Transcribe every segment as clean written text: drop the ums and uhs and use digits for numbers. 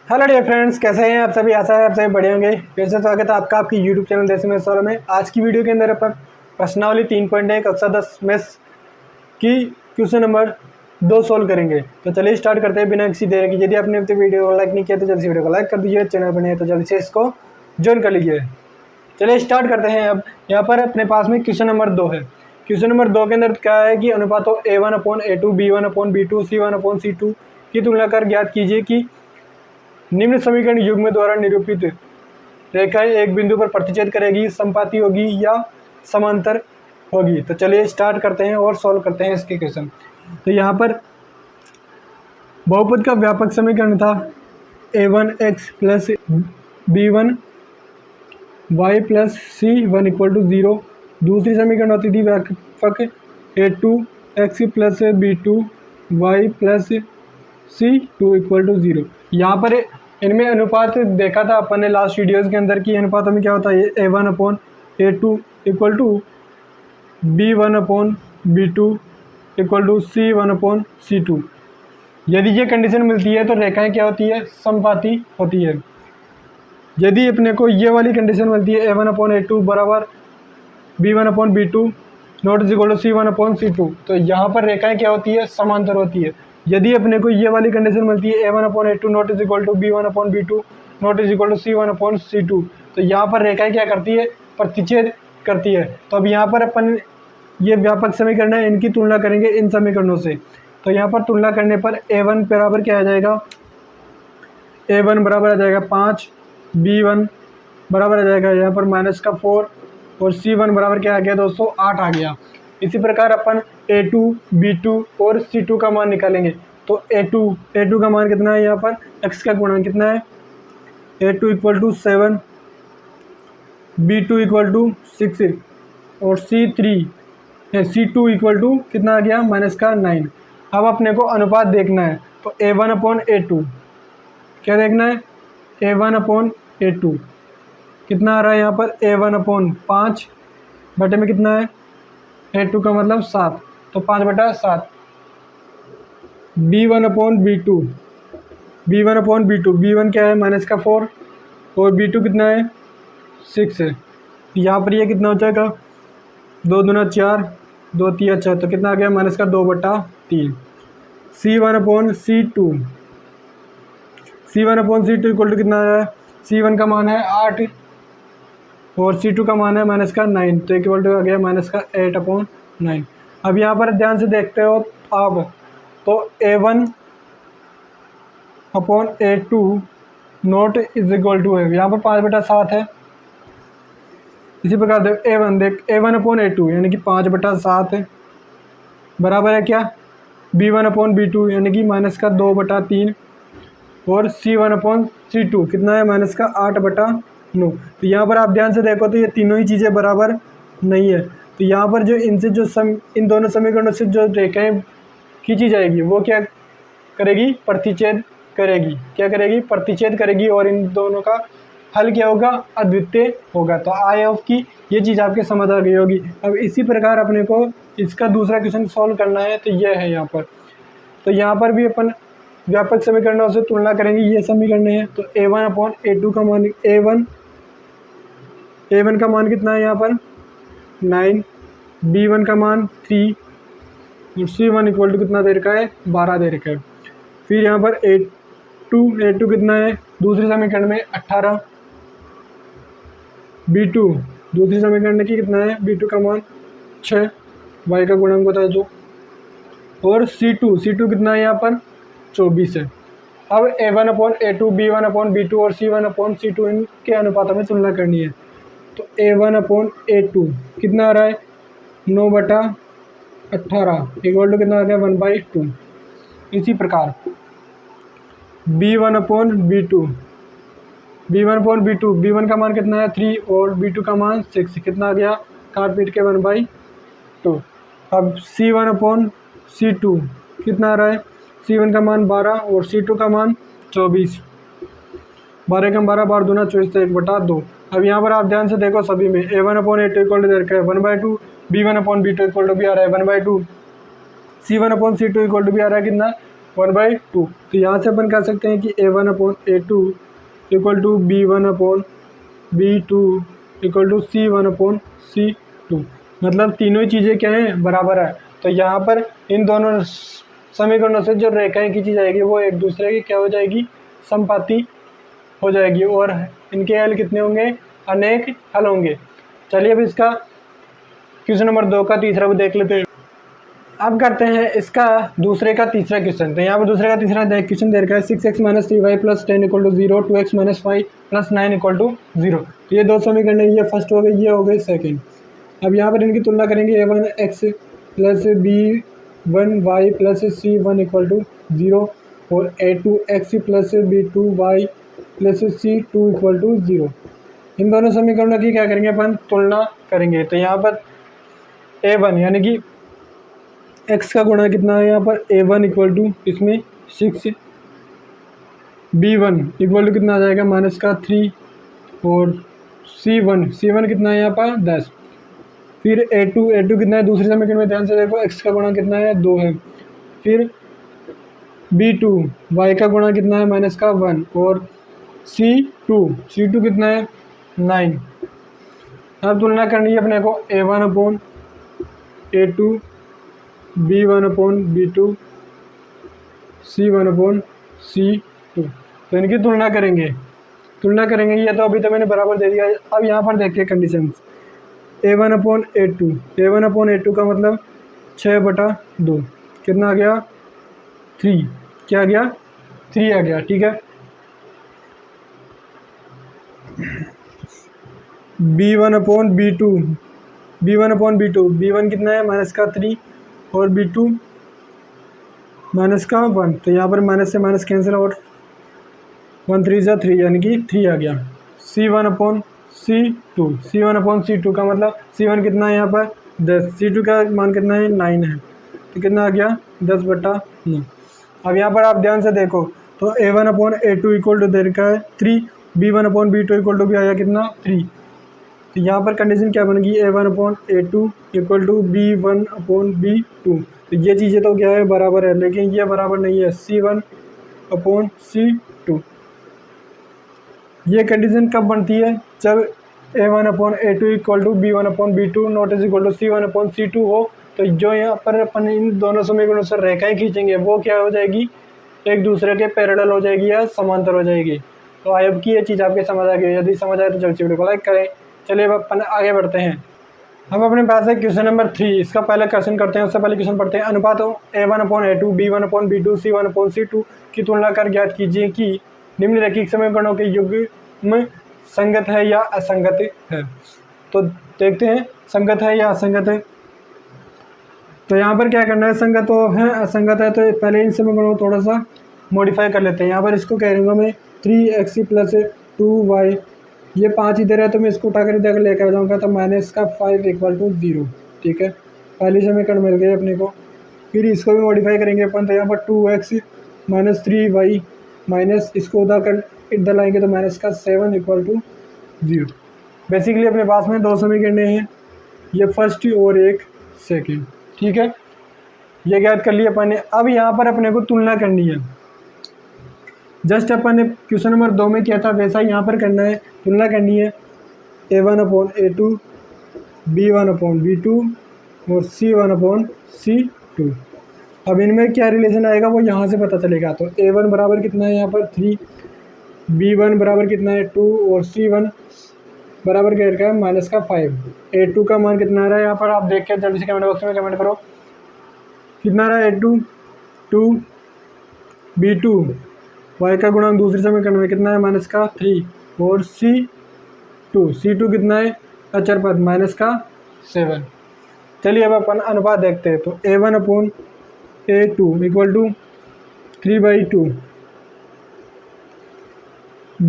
Hello dear friends, कैसे हैं आप सभी। आशा है आप सभी बढ़िया होंगे। फिर से स्वागत है आपका आपकी यूट्यूब चैनल देसी में सौरभ में। आज की वीडियो के अंदर अपन प्रश्नावली 3.1 कक्षा 10 मैथ्स की क्वेश्चन नंबर 2 सोल्व करेंगे। तो चलिए स्टार्ट करते हैं बिना किसी देर की। यदि आपने अपने वीडियो को लाइक नहीं किया तो जल्दी से वीडियो को लाइक कर दीजिए। चैनल बने तो जल्दी से इसको ज्वाइन कर लीजिए। चलिए स्टार्ट करते हैं। अब यहाँ पर अपने पास में क्वेश्चन नंबर 2 है। क्वेश्चन नंबर 2 के अंदर क्या है कि अनुपातों A1/A2 B1/B2 C1/C2 की तुलना कर ज्ञात कीजिए कि निम्न समीकरण युग्म द्वारा निरूपित रेखाएं एक बिंदु पर प्रतिच्छेद करेगी, समपाती होगी या समांतर होगी। तो चलिए स्टार्ट करते हैं और सॉल्व करते हैं इसके क्वेश्चन। तो यहाँ पर बहुपद का व्यापक समीकरण था A1x plus B1y plus C1 equal to 0। दूसरी समीकरण होती थी व्यापक A2x plus B2y plus C2 equal to 0। यहाँ पर इनमें अनुपात देखा था अपन ने लास्ट वीडियोज़ के अंदर की अनुपात में क्या होता है A1/A2 equal to B1/B2 equal to C1/C2। यदि ये कंडीशन मिलती है तो रेखाएं क्या होती है, समपाती होती है। यदि अपने को ये वाली कंडीशन मिलती है A1/A2 बराबर B1/B2 not is equal to C1/C2, तो यहाँ पर रेखाएं क्या होती है, समांतर होती है। यदि अपने को ये वाली कंडीशन मिलती है A1/A2 not is equal to B1/B2 not is equal to C1/C2, तो यहाँ पर रेखाएं क्या करती है, प्रतिच्छेद करती है। तो अब यहाँ पर अपन ये व्यापक समीकरण है, इनकी तुलना करेंगे इन समीकरणों से। तो यहाँ पर तुलना करने पर A1 बराबर क्या आ जाएगा, A1 बराबर आ जाएगा 5, B1 बराबर आ जाएगा यहाँ पर -4 और C1 बराबर क्या आ गया दोस्तों, 8 आ गया। इसी प्रकार अपन A2, B2 और C2 का मान निकालेंगे। तो A2 का मान कितना है, यहाँ पर x का गुणन कितना है, A2 equal to 7, B2 equal to 6 और C2 इक्वल टू कितना आ गया, -9। अब अपने को अनुपात देखना है। तो A1/A2 क्या देखना है, A1/A2 कितना आ रहा है यहाँ पर, A1/5 बटे में कितना है, A2 का मतलब 7, तो 5/7। B1 क्या है, -4 और B2 कितना है, 6 है। यहाँ पर ये कितना हो जाएगा, 2 दूना 4, 2 3 6, तो कितना आ गया, -2/3। C1/C2 इक्वल टू कितना है, C1 का मान है 8 और C2 का मान है -9, तो इक्वल टू आ गया -8/9। अब यहाँ पर ध्यान से देखते हो आप, तो A1/A2 note is equal to है, यहाँ पर 5/7 है। इसी प्रकार देख A1/A2 यानी कि 5/7 है, बराबर है क्या, B1/B2 यानी कि -2/3 और C1/C2 कितना है, -8/9। तो यहाँ पर आप ध्यान से देखो तो ये तीनों ही चीज़ें बराबर नहीं है। तो यहाँ पर जो इनसे जो इन दोनों समीकरणों से जो रेखाएं खींची जाएगी वो क्या करेगी, प्रतिच्छेद करेगी। क्या करेगी, प्रतिच्छेद करेगी, और इन दोनों का हल क्या होगा, अद्वितीय होगा। तो आई होप की ये चीज़ आपके समझ आ गई होगी। अब इसी प्रकार अपने को इसका दूसरा क्वेश्चन सॉल्व करना है। तो यह है यहाँ पर, तो यहाँ पर भी अपन व्यापक समीकरणों से तुलना करेंगे। ये समीकरण है, तो A1/A2 का मान A1 का मान कितना है यहाँ पर 9, B1 का मान 3 और C1 इक्वल टू कितना दे रखा है, 12 दे रखा है। फिर यहाँ पर A2 कितना है, दूसरे समीकरण में 18, B2 दूसरी समीकरण की कितना है, B2 का मान 6, y का गुणांक होता है जो, और C2 कितना है यहाँ पर 24 है। अब A1/A2 B1/B2 और C1/C2 इनके अनुपातों में तुलना करनी है। तो A1/A2 कितना आ रहा है, 9/18 इक्वल टू कितना आ गया, 1/2। इसी प्रकार B1 का मान कितना है 3 और B2 का मान 6, कितना आ गया, काट पीट के 1/2। अब C1/C2 कितना आ रहा है, C1 का मान 12 और C2 का मान 24, 12 कम 12, 12 दूना 24, तो 1/2। अब यहाँ पर आप ध्यान से देखो सभी में A1/A2 इक्वल टू दे रखा है 1/2, B1/B2 इक्वल टू भी आ रहा है 1/2, C1/C2 इक्वल टू भी आ रहा है कितना 1/2। तो यहाँ से अपन कह सकते हैं कि A1/A2 equal to B1/B2 equal to C1/C2। मतलब तीनों ही चीज़ें क्या हैं, बराबर है। तो यहाँ पर इन दोनों समीकरणों से जो रेखाएं खींची जाएगी वो एक दूसरे की क्या हो जाएगी, समपाती हो जाएगी, और इनके हल कितने होंगे, अनेक हल होंगे। चलिए अब इसका क्वेश्चन नंबर 2 का तीसरा भी देख लेते हैं। अब करते हैं इसका दूसरे का तीसरा क्वेश्चन। तो यहाँ पर दूसरे का तीसरा क्वेश्चन दे रखा है 6x - 3y + 10 = 0, 2x - 5 + 9 = 0। तो ये दो समीकरण है, ये फर्स्ट हो गई, ये हो गई सेकंड। अब यहाँ पर इनकी तुलना करेंगे, a1x + b1y + c1 = 0 और a2x + b2y + c2 = 0। इन दोनों समीकरणों की क्या करेंगे, अपन तुलना करेंगे। तो यहाँ पर a1 यानी कि x का गुणा कितना है, यहाँ पर a1 इक्वल टू इसमें 6, b1 इक्वल टू कितना आ जाएगा -3 और c1 कितना है यहाँ पर 10। फिर a2 कितना है, दूसरे समीकरण में ध्यान से देखो, x का गुणा कितना है 2 है। फिर b2 y का गुणा कितना है -1 और c2 कितना है 9। अब तुलना करनी है अपने को a1/a2 b1/b2 c1/c2। तो इनकी तुलना करेंगे ये तो अभी तो मैंने बराबर दे दिया। अब यहाँ पर देखिए कंडीशंस, a1/a2 का मतलब 6/2 कितना आ गया 3, क्या आ गया 3 आ गया, ठीक है। b1/b2 b1 कितना है -3 और b2 -1। तो यहाँ पर माइनस से माइनस कैंसिल और 1 3 ज़ा 3 यानी कि 3 आ गया। c1/c2 का मतलब c1 कितना है यहाँ पर 10, c2 का मान कितना है 9 है, तो कितना आ गया 10/9। अब यहाँ पर आप ध्यान से देखो तो a1/a2 इक्वल टू दे रखा है 3, b1/b2 इक्वल टू भी आया कितना 3। तो यहाँ पर कंडीशन क्या बनेगी, a1/a2 इक्वल टू b1/b2। तो ये चीज़ें तो क्या है बराबर है, लेकिन ये बराबर नहीं है c1/c2। ये कंडीशन कब बनती है, जब a1/a2 equal to b1/b2 not is equal to c1/c2 हो। तो जो यहाँ पर अपन इन दोनों समीकरणों से रेखाएं खींचेंगे वो क्या हो जाएगी, एक दूसरे के पैरेलल हो जाएगी या समांतर हो जाएगी। तो आई होप कि ये चीज़ आपके समझ आ गई। यदि समझ आए तो जल्दी वीडियो को लाइक करें। चलिए अब अपन आगे बढ़ते हैं। हम अपने पास है क्वेश्चन नंबर 3। इसका पहला क्वेश्चन करते हैं, उससे पहले क्वेश्चन पढ़ते हैं। अनुपातों a1/a2 b1/b2 c1/c2 की तुलना कर ज्ञात कीजिए कि निम्नलिखित समीकरणों के युग्म संगत है या असंगत है। तो देखते हैं संगत है या असंगत है। तो यहाँ पर क्या करना है, संगत तो है असंगत है, तो पहले इन समीकरणों को थोड़ा सा मॉडिफाई कर लेते हैं। यहाँ पर इसको कह दूँगा मैं 3x + 2y, ये 5 इधर है तो मैं इसको उठा कर इधर लेकर जाऊँगा, तो -5 इक्वल टू 0, ठीक है। पहली समीकरण मिल गई अपने को। फिर इसको भी मॉडिफाई करेंगे अपन, तो यहाँ पर 2x - 3y माइनस इसको इधर लाएंगे तो -7 इक्वल टू 0। बेसिकली अपने पास में दो समीकरण हैं, ये फर्स्ट और एक सेकेंड, ठीक है। ये ज्ञात कर लिया अपन ने। अब यहाँ पर अपने को तुलना करनी है, जस्ट अपन ने क्वेश्चन नंबर 2 में किया था वैसा ही यहाँ पर करना है। तुलना करनी है a1/a2 b1/b2 और c1/c2। अब इनमें क्या रिलेशन आएगा वो यहाँ से पता चलेगा। तो a1 बराबर कितना है यहाँ पर 3, b1 बराबर कितना है 2 और c1 बराबर क्या है -5। a2 का मान कितना आ रहा है यहाँ पर आप देख के जल्दी से कमेंट बॉक्स में कमेंट करो, कितना आ रहा है a2 2, b2 y का गुणांक दूसरे समीकरण में कितना है -3 और c2 कितना है अचर पद -7। चलिए अब अपन अनुपात देखते हैं। तो a1/a2 इक्वल टू 3/2,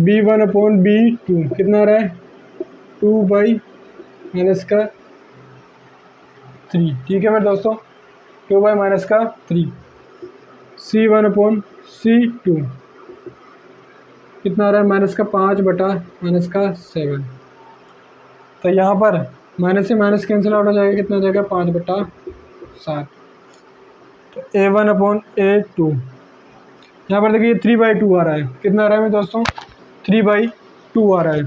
b1/b2 कितना आ रहा है 2/3, ठीक है मेरे दोस्तों, 2/3। c1/c2 कितना आ रहा है -5/7। तो यहाँ पर माइनस से माइनस कैंसिल आउट हो जाएगा, कितना हो जाएगा 5/7। तो a1/a2 यहाँ पर देखिए 3/2 आ रहा है। कितना आ रहा है मेरे दोस्तों? 3/2 आ रहा है।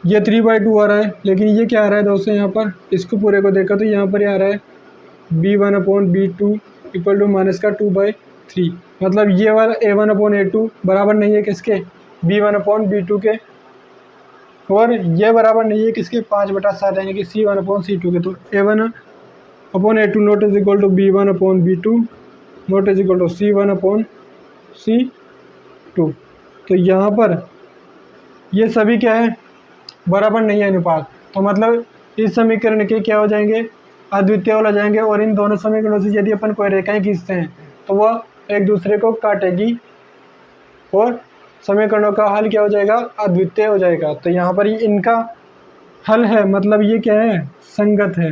ये 3/2 आ रहा है, लेकिन ये क्या आ रहा है दोस्तों? यहाँ पर इसको पूरे को देखा तो यहाँ पर ये आ रहा है B1/B2 इक्वल टू माइनस का 2/3। मतलब ये वाला A1/A2 बराबर नहीं है किसके? B1/B2 के, और ये बराबर नहीं है किसके? 5/7 यानी कि C1/C2 के। तो A1/A2 not is equal to B1/B2 not is equal to C1/C2। तो यहाँ पर ये सभी क्या है? बराबर नहीं है अनुपात। तो मतलब इस समीकरण के क्या हो जाएंगे? अद्वितीय हो जाएंगे। और इन दोनों समीकरणों से यदि अपन कोई रेखाएं खींचते हैं तो वह एक दूसरे को काटेगी और समीकरणों का हल क्या हो जाएगा? अद्वितीय हो जाएगा। तो यहाँ पर इनका हल है, मतलब ये क्या है? संगत है।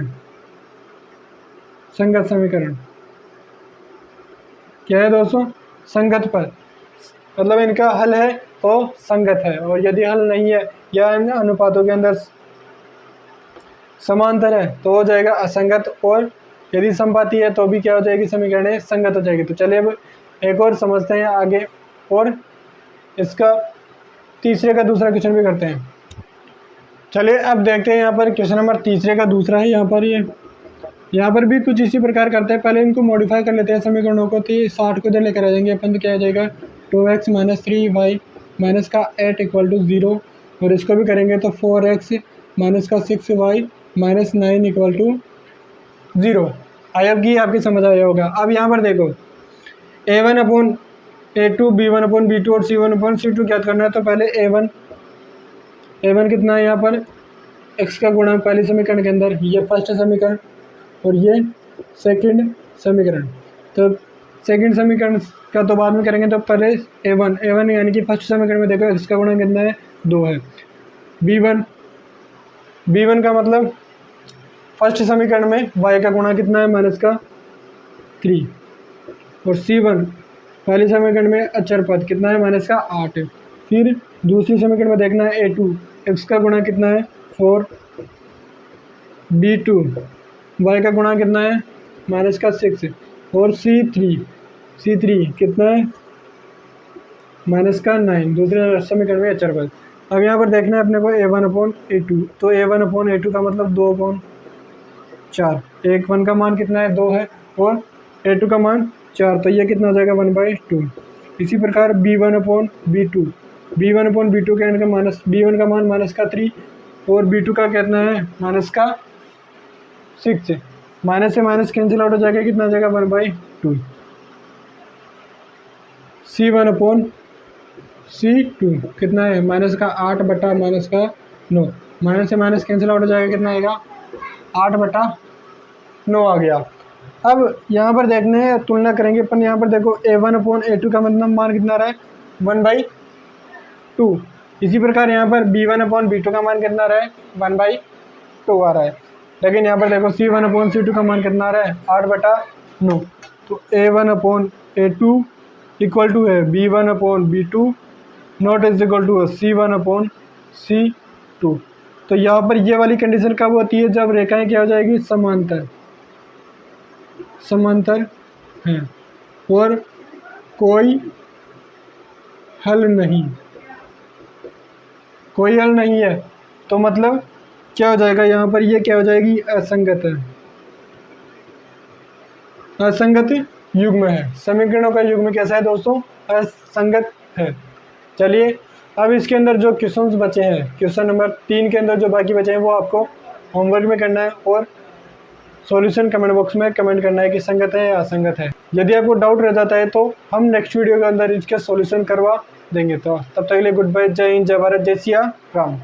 संगत समीकरण क्या है दोस्तों? संगत पद, मतलब इनका हल है तो संगत है। और यदि हल नहीं है या इन अनुपातों के अंदर समांतर है तो हो जाएगा असंगत, और यदि संपाती है तो भी क्या हो जाएगी? समीकरण संगत हो जाएगी। तो चलिए अब एक और समझते हैं आगे, और इसका तीसरे का दूसरा क्वेश्चन भी करते हैं। चलिए अब देखते हैं यहाँ पर क्वेश्चन नंबर तीसरे का दूसरा है। यहाँ पर भी कुछ इसी प्रकार करते हैं। पहले इनको मॉडिफाई कर लेते हैं समीकरणों को। तो ये 60 को इधर लेकर आ जाएंगे अपन, तो क्या हो जाएगा? 2x - 3y माइनस का 8 इक्वल टू 0, और इसको भी करेंगे तो 4x माइनस का 6y minus 9 equal to 0। I hope कि आपकी समझ आया होगा। अब यहाँ पर देखो A1/A2 B1/B2 और C1/C2 क्या करना है। तो पहले A1 कितना है? यहाँ पर x का गुणा पहली समीकरण के अंदर, ये फर्स्ट समीकरण और ये सेकंड समीकरण। तो सेकंड समीकरण का तो बाद में करेंगे। तो पहले A1 यानी कि फर्स्ट समीकरण में देखो x का गुणा कितना है? 2 है। B1 का मतलब फर्स्ट समीकरण में y का गुणा कितना है? माइनस का 3। और C1 पहले समीकरण में अचर पद कितना है? माइनस का 8। फिर दूसरी समीकरण में देखना है A2, x का गुणा कितना है? 4। B2 y का गुणा कितना है? माइनस का 6। और C3 कितना है? माइनस का 9, दूसरे समीकरण में अचर पद। अब यहाँ पर देखना है अपने को A1/A2। तो A1/A2 का मतलब 2/4। A1 का मान कितना है? 2 है, और A2 का मान 4, तो ये कितना हो जाएगा? 1/2। इसी प्रकार B1/B2 के इनका माइनस, B1 का मान माइनस का 3 और B2 का कितना है? माइनस का 6। माइनस से माइनस कैंसिल आउट हो जाएगा, कितना हो जाएगा? 1/2। C1/C2 कितना है? माइनस का 8 बटा माइनस का 9। माइनस से माइनस कैंसिल आउट हो जाएगा, कितना आएगा? 8/9 आ गया। अब यहाँ पर देखने हैं, तुलना करेंगे अपन। यहाँ पर देखो A1/A2 का मतलब मान कितना रहा है? 1/2। इसी प्रकार यहाँ पर B1/B2 का मान कितना रहा है? 1/2 आ रहा है। लेकिन यहाँ पर देखो C1/C2 का मान कितना आ रहा है? 8/9। तो A1/A2 इक्वल टू है B1/B2 not is equal to C1/C2। तो यहाँ पर ये वाली कंडीशन कब होती है? जब रेखाएं क्या हो जाएगी? समांतर हैं और कोई हल नहीं है। तो मतलब क्या हो जाएगा? यहाँ पर ये क्या हो जाएगी? असंगत है। असंगत युग्म है। समीकरणों का युग्म कैसा है दोस्तों? असंगत है। चलिए अब इसके अंदर जो क्वेश्चंस बचे हैं, क्वेश्चन नंबर 3 के अंदर जो बाकी बचे हैं वो आपको होमवर्क में करना है, और सॉल्यूशन कमेंट बॉक्स में कमेंट करना है कि संगत है या असंगत है। यदि आपको डाउट रह जाता है तो हम नेक्स्ट वीडियो के अंदर इसके सॉल्यूशन करवा देंगे। तो तब तक के लिए गुड बाय, जय हिंद, जय भारत, जय सिया राम।